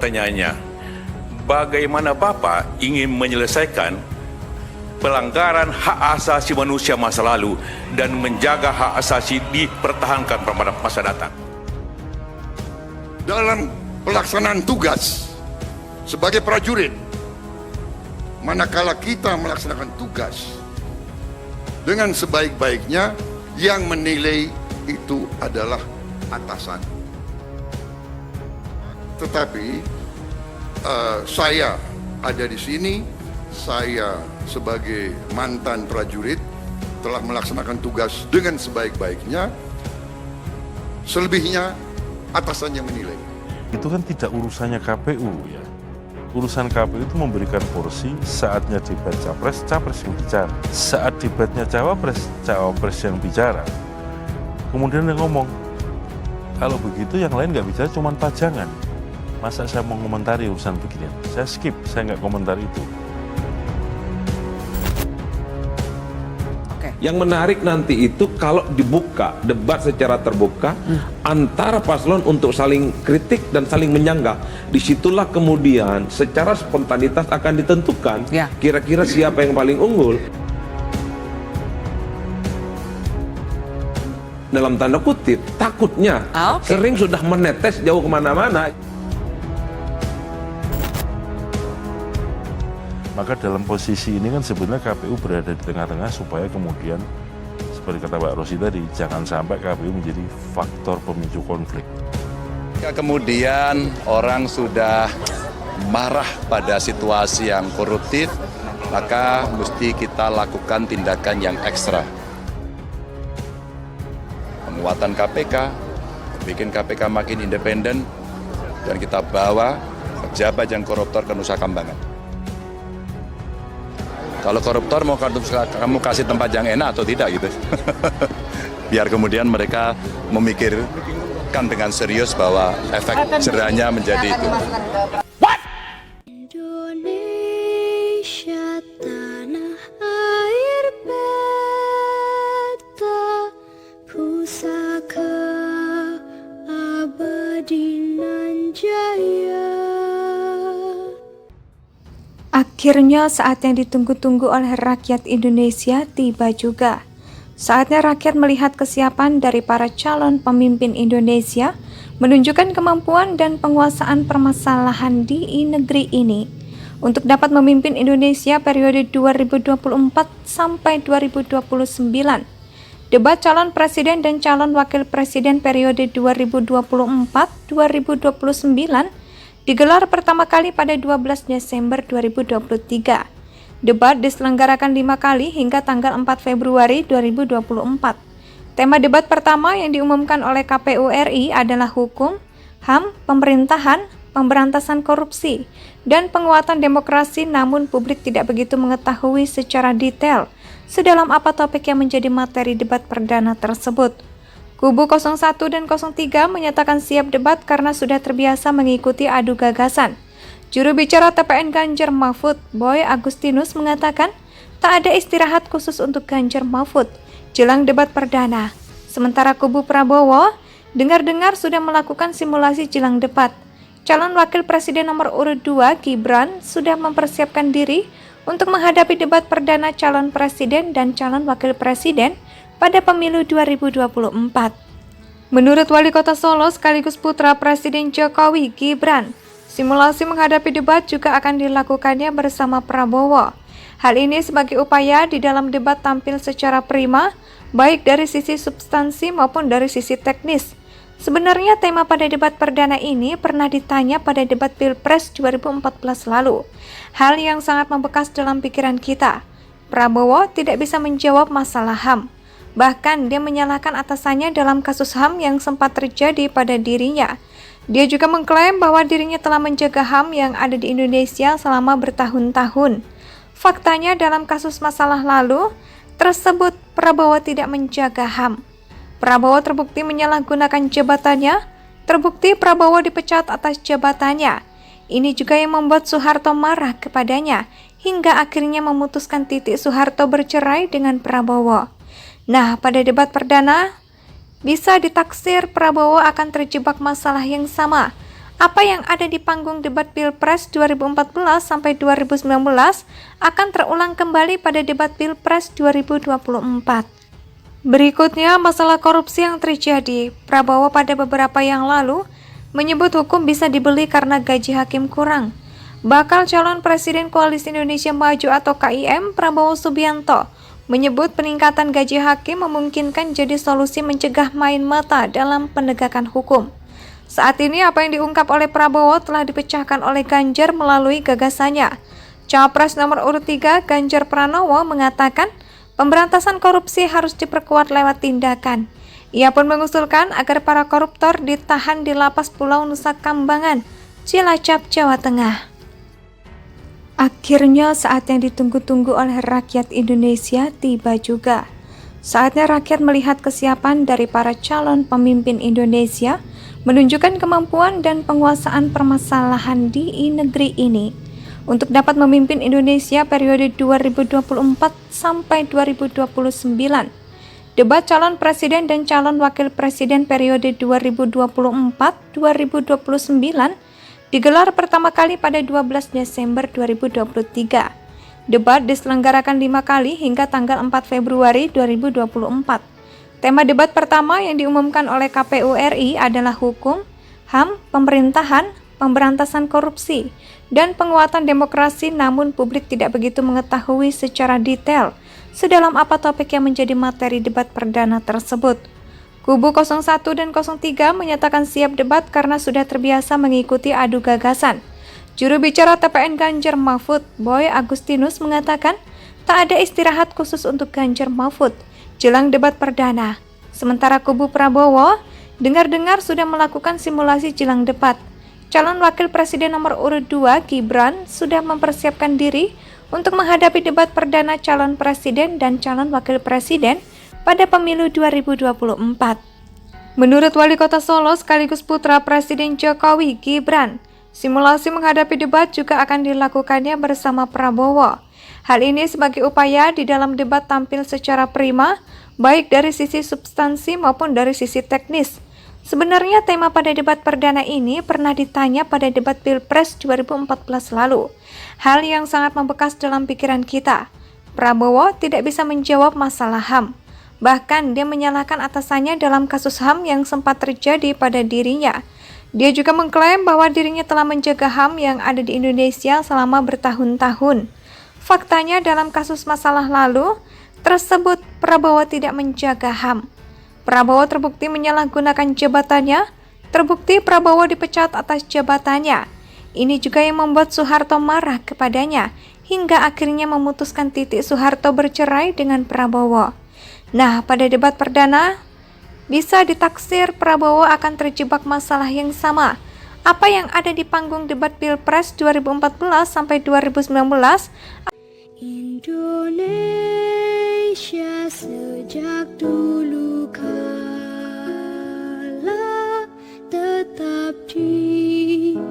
Pertanyaannya, bagaimana Bapak ingin menyelesaikan pelanggaran hak asasi manusia masa lalu dan menjaga hak asasi dipertahankan pada masa datang? Dalam pelaksanaan tugas sebagai prajurit, manakala kita melaksanakan tugas dengan sebaik-baiknya, yang menilai itu adalah atasan. Tetapi saya ada di sini, saya sebagai mantan prajurit telah melaksanakan tugas dengan sebaik-baiknya. Selebihnya atasan yang menilai. Itu kan tidak urusannya KPU ya. Urusan KPU itu memberikan porsi, saatnya debat capres, capres yang bicara. Saat debatnya cawapres, cawapres yang bicara. Kemudian dia ngomong, kalau begitu yang lain nggak bicara, cuma pajangan. Masa saya mau komentari urusan beginian? Saya skip, saya nggak komentar itu. Yang menarik nanti itu kalau dibuka debat secara terbuka antara paslon untuk saling kritik dan saling menyanggah. Disitulah kemudian secara spontanitas akan ditentukan kira-kira siapa yang paling unggul. Dalam tanda kutip, takutnya sering sudah menetes jauh kemana-mana. Maka dalam posisi ini kan sebenarnya KPU berada di tengah-tengah supaya kemudian seperti kata Pak Rosi tadi, jangan sampai KPU menjadi faktor pemicu konflik. Jika kemudian orang sudah marah pada situasi yang koruptif, maka mesti kita lakukan tindakan yang ekstra. Penguatan KPK, bikin KPK makin independen, dan kita bawa pejabat yang koruptor ke Nusa Kambangan. Kalau koruptor mau kamu kasih tempat yang enak atau tidak gitu. Biar kemudian mereka memikirkan dengan serius bahwa efek jerahnya menjadi itu. Indonesia tanah air beta, pusaka abadi nan jaya. Akhirnya saat yang ditunggu-tunggu oleh rakyat Indonesia tiba juga. Saatnya rakyat melihat kesiapan dari para calon pemimpin Indonesia menunjukkan kemampuan dan penguasaan permasalahan di negeri ini untuk dapat memimpin Indonesia periode 2024 sampai 2029. Debat calon presiden dan calon wakil presiden periode 2024-2029 digelar pertama kali pada 12 Desember 2023. Debat diselenggarakan 5 kali hingga tanggal 4 Februari 2024. Tema debat pertama yang diumumkan oleh KPU RI adalah hukum, HAM, pemerintahan, pemberantasan korupsi, dan penguatan demokrasi, namun publik tidak begitu mengetahui secara detail sedalam apa topik yang menjadi materi debat perdana tersebut. Kubu 01 dan 03 menyatakan siap debat karena sudah terbiasa mengikuti adu gagasan. Juru bicara TPN Ganjar Mahfud, Boy Agustinus, mengatakan tak ada istirahat khusus untuk Ganjar Mahfud jelang debat perdana. Sementara kubu Prabowo dengar-dengar sudah melakukan simulasi jelang debat. Calon wakil presiden nomor urut 2 Gibran sudah mempersiapkan diri untuk menghadapi debat perdana calon presiden dan calon wakil presiden pada pemilu 2024. Menurut Wali Kota Solo sekaligus putra Presiden Jokowi, Gibran, simulasi menghadapi debat juga akan dilakukannya bersama Prabowo. Hal ini sebagai upaya di dalam debat tampil secara prima, baik dari sisi substansi maupun dari sisi teknis. Sebenarnya tema pada debat perdana ini pernah ditanya pada debat Pilpres 2014 lalu. Hal yang sangat membekas dalam pikiran kita. Prabowo tidak bisa menjawab masalah HAM. Bahkan dia menyalahkan atasannya dalam kasus HAM yang sempat terjadi pada dirinya. Dia juga mengklaim bahwa dirinya telah menjaga HAM yang ada di Indonesia selama bertahun-tahun. Faktanya dalam kasus masalah lalu tersebut Prabowo tidak menjaga HAM. Prabowo terbukti menyalahgunakan jabatannya, terbukti Prabowo dipecat atas jabatannya. Ini juga yang membuat Soeharto marah kepadanya, hingga akhirnya memutuskan Titik Soeharto bercerai dengan Prabowo. Nah, pada debat perdana, bisa ditaksir Prabowo akan terjebak masalah yang sama. apa yang ada di panggung debat Pilpres 2014 sampai 2019 akan terulang kembali pada debat Pilpres 2024. Berikutnya, masalah korupsi yang terjadi. Prabowo pada beberapa yang lalu menyebut hukum bisa dibeli karena gaji hakim kurang. Bakal calon Presiden Koalisi Indonesia Maju atau KIM, Prabowo Subianto, menyebut peningkatan gaji hakim memungkinkan jadi solusi mencegah main mata dalam penegakan hukum. Saat ini apa yang diungkap oleh Prabowo telah dipecahkan oleh Ganjar melalui gagasannya. Capres nomor urut 3 Ganjar Pranowo mengatakan pemberantasan korupsi harus diperkuat lewat tindakan. Ia pun mengusulkan agar para koruptor ditahan di Lapas Pulau Nusa Kambangan, Cilacap, Jawa Tengah. Akhirnya saat yang ditunggu-tunggu oleh rakyat Indonesia tiba juga. Saatnya rakyat melihat kesiapan dari para calon pemimpin Indonesia menunjukkan kemampuan dan penguasaan permasalahan di negeri ini untuk dapat memimpin Indonesia periode 2024 sampai 2029. Debat calon presiden dan calon wakil presiden periode 2024-2029 digelar pertama kali pada 12 Desember 2023. Debat diselenggarakan 5 kali hingga tanggal 4 Februari 2024. Tema debat pertama yang diumumkan oleh KPU RI adalah hukum, HAM, pemerintahan, pemberantasan korupsi, dan penguatan demokrasi, namun publik tidak begitu mengetahui secara detail sedalam apa topik yang menjadi materi debat perdana tersebut. Kubu 01 dan 03 menyatakan siap debat karena sudah terbiasa mengikuti adu gagasan. Juru bicara TPN Ganjar Mahfud, Boy Agustinus mengatakan tak ada istirahat khusus untuk Ganjar Mahfud jelang debat perdana. Sementara kubu Prabowo dengar-dengar sudah melakukan simulasi jelang debat. Calon wakil presiden nomor urut 2 Gibran sudah mempersiapkan diri untuk menghadapi debat perdana calon presiden dan calon wakil presiden pada pemilu 2024. Menurut Wali Kota Solo sekaligus putra Presiden Jokowi, Gibran, simulasi menghadapi debat juga akan dilakukannya bersama Prabowo. Hal ini sebagai upaya di dalam debat tampil secara prima, baik dari sisi substansi maupun dari sisi teknis. Sebenarnya tema pada debat perdana ini pernah ditanya pada debat Pilpres 2014 lalu. Hal yang sangat membekas dalam pikiran kita. Prabowo tidak bisa menjawab masalah HAM. Bahkan dia menyalahkan atasannya dalam kasus HAM yang sempat terjadi pada dirinya. Dia juga mengklaim bahwa dirinya telah menjaga HAM yang ada di Indonesia selama bertahun-tahun. Faktanya dalam kasus masalah lalu tersebut Prabowo tidak menjaga HAM. Prabowo terbukti menyalahgunakan jabatannya, terbukti Prabowo dipecat atas jabatannya. Ini juga yang membuat Soeharto marah kepadanya, hingga akhirnya memutuskan Titik Soeharto bercerai dengan Prabowo. Nah, pada debat perdana, bisa ditaksir Prabowo akan terjebak masalah yang sama. Apa yang ada di panggung debat Pilpres 2014 sampai 2019 Indonesia sejak dulu kala tetap dipuja-puja